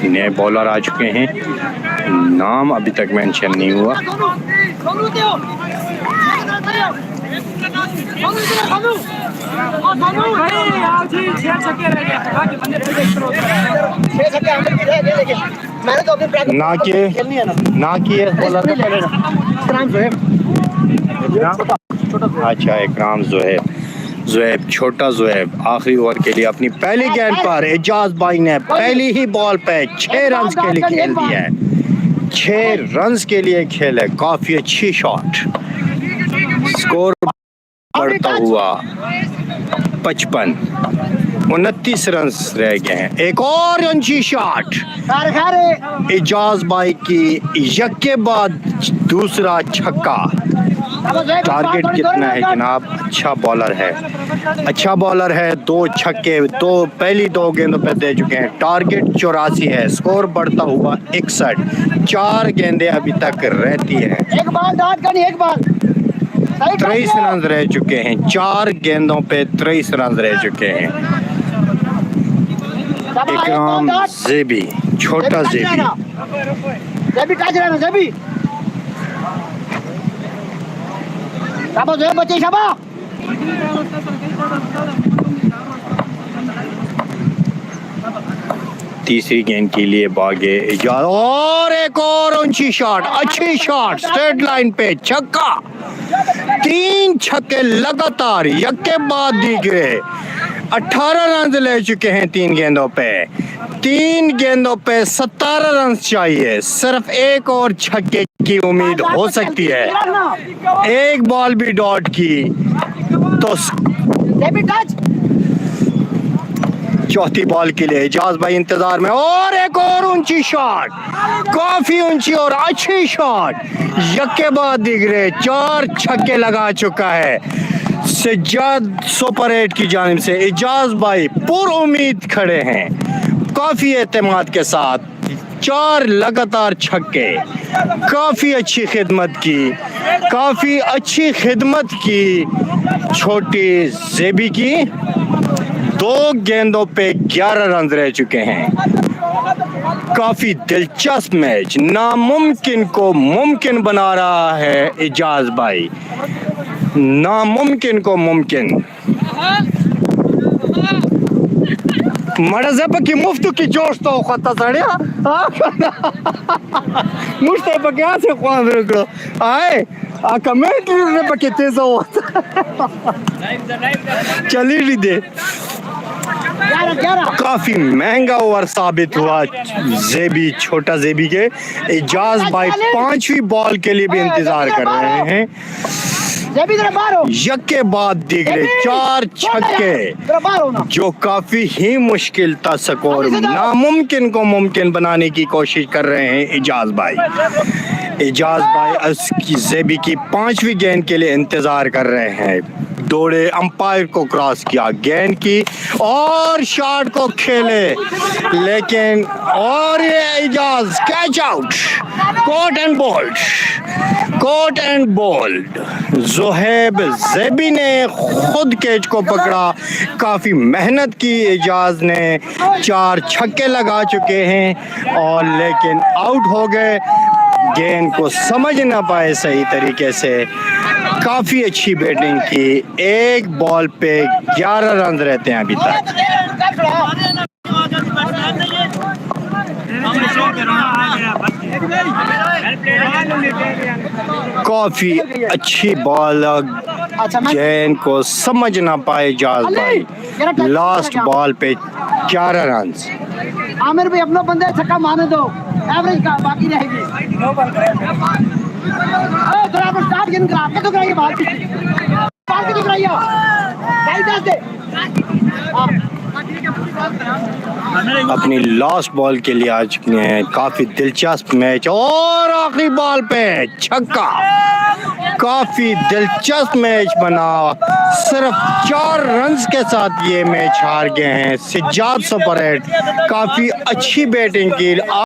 नए बॉलर आ चुके हैं, नाम अभी तक मेंशन नहीं हुआ। ना किए बॉलर अच्छा इकराम ज़ुहैब छोटा ज़ुहैब आखिरी ओवर के लिए अपनी पहली गेंद पर एजाज भाई ने पहली ही बॉल पे 6 रन के लिए खेल दिया है। 6 रन के लिए खेले, काफी अच्छी शॉट। स्कोर बढ़ता हुआ 55-29 रन रह गए हैं। एक और अच्छी शॉट एजाज भाई की, यके बाद दूसरा छक्का। टारगेट कितना है जनाब? अच्छा बॉलर है, 2 छक्के तो पहली 2 गेंदों पे दे चुके हैं। टारगेट 84 है, स्कोर बढ़ता हुआ 61। 4 गेंदें अभी तक रहती है, 23 रन रह चुके हैं। 4 गेंदों पे 23 रन रह चुके हैं। इकराम ज़ेबी, छोटा ज़ेबी तीसरी गेंद के लिए भागे इजाज, और एक और ऊंची शॉट, अच्छी शॉट, स्ट्रेट लाइन पे छक्का। 3 छक्के लगातार यके बाद दिखे। 18 रन ले चुके हैं 3 गेंदों पे। 3 गेंदों पे 17 रन चाहिए। सिर्फ एक और छक्के की उम्मीद हो सकती है। एक बॉल भी डॉट की तो चौथी बॉल के लिए एजाज भाई इंतजार में, और एक और ऊंची शॉट, काफी ऊंची और अच्छी शॉट। यके बाद दिख रहे 4 छक्के लगा चुका है सज्जाद सुपर 8 की जानिब से। एजाज भाई पूरी उम्मीद खड़े हैं, काफी एतमाद के साथ। 4 लगातार छक्के, काफी अच्छी खिदमत की छोटी ज़ेबी की। 2 गेंदों पे 11 रन रह चुके हैं। काफी दिलचस्प मैच, नामुमकिन को मुमकिन बना रहा है एजाज भाई, नामुमकिन को मुमकिन। मड़ज़ मुफ्त की जोश तो खता सड़िया मुझे क्या से कौन रखो आए आ कमेंट पके तेज हो चली नहीं दे। काफी महंगा ओवर साबित हुआ ज़ेबी, छोटा ज़ेबी के। एजाज भाई 5वीं बॉल के लिए भी इंतजार कर रहे हैं। यके बाद दिख रहे 4 छक्के, जो काफी ही मुश्किल था स्कोर, नामुमकिन को मुमकिन बनाने की कोशिश कर रहे हैं एजाज भाई। ज़ेबी की 5वीं गेंद के लिए इंतजार कर रहे हैं। दौड़े, अंपायर को क्रॉस किया, गेंद की और शॉट को खेले, लेकिन और ये Ajaz catch out, caught and bowled. Zuhaib Zebi ने खुद कैच को पकड़ा, काफी मेहनत की। एजाज ने 4 छक्के लगा चुके हैं और लेकिन आउट हो गए, गेंद को समझ ना पाए सही तरीके से। काफी अच्छी बैटिंग की, 1 बॉल पे 11 रन रहते हैं अभी तक। काफी अच्छी बॉल, गेंद को समझ ना पाए एजाज भाई। लास्ट बॉल पे 11 रन। आमिर भाई अपना बंदे छक्का मारने दो, एवरेज का बाकी रहेगी। स्टार्ट गेंद करा के तो कराइए, बाल के तो कराइए, अपनी लास्ट बॉल के लिए आज काफी दिलचस्प मैच, और आखिरी बॉल पे छक्का। काफी दिलचस्प मैच बना, सिर्फ 4 रन के साथ ये मैच हार गए हैं। सज्जाद सुपर 8 काफी अच्छी बैटिंग की।